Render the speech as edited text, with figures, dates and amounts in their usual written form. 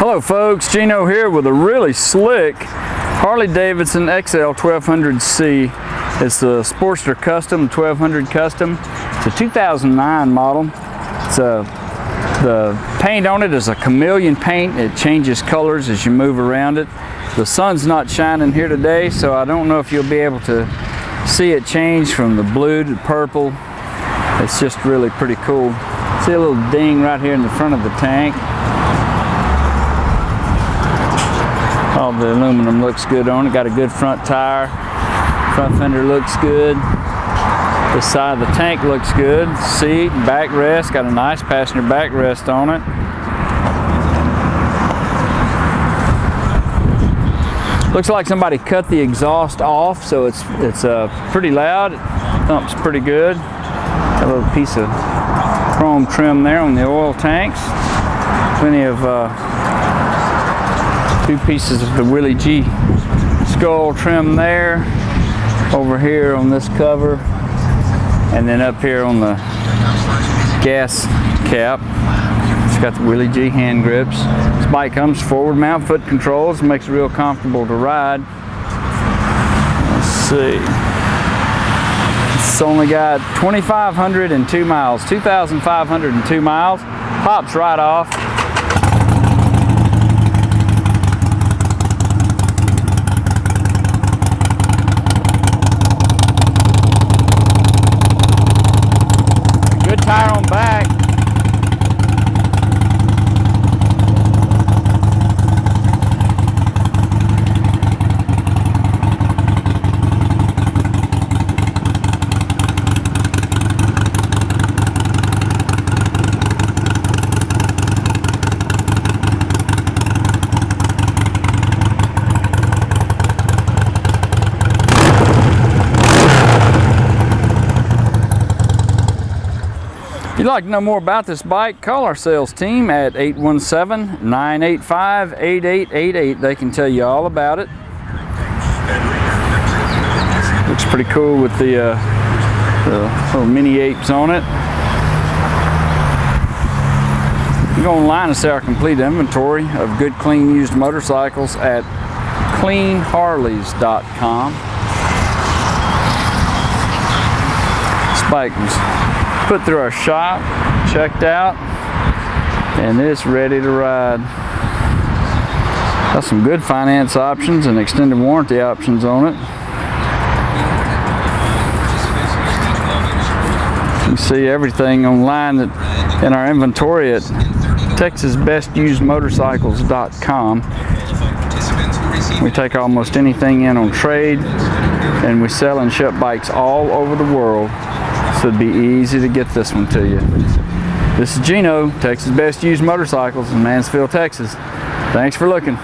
Hello folks, Gino here with a really slick Harley Davidson XL1200C. It's the Sportster Custom, 1200 Custom. It's a 2009 model. The paint on it is a chameleon paint. It changes colors as you move around it. The sun's not shining here today, so I don't know if you'll be able to see it change from the blue to purple. It's just really pretty cool. See a little ding right here in the front of the tank. All the aluminum looks good on it. Got a good front tire. Front fender looks good. The side of the tank looks good. Seat, backrest, got a nice passenger backrest on it. Looks like somebody cut the exhaust off, so it's pretty loud. It thumps pretty good. Got a little piece of chrome trim there on the oil tanks. Plenty of two pieces of the Willie G skull trim there. Over here on this cover, and then up here on the gas cap, it's got the Willie G hand grips. This bike comes forward mount foot controls, makes it real comfortable to ride. Let's see. It's only got 2,502 miles, 2,502 miles. Pops right off. Tire on back. If you'd like to know more about this bike, call our sales team at 817-985-8888. They can tell you all about it. Looks pretty cool with the little mini apes on it. You go online and see our complete inventory of good, clean, used motorcycles at cleanharleys.com. This bike was put through our shop, checked out, and it's ready to ride. Got some good finance options and extended warranty options on it. You can see everything online in our inventory at texasbestusedmotorcycles.com. We take almost anything in on trade, and we sell and ship bikes all over the world. So it'd be easy to get this one to you. This is Gino, Texas Best Used Motorcycles in Mansfield, Texas. Thanks for looking.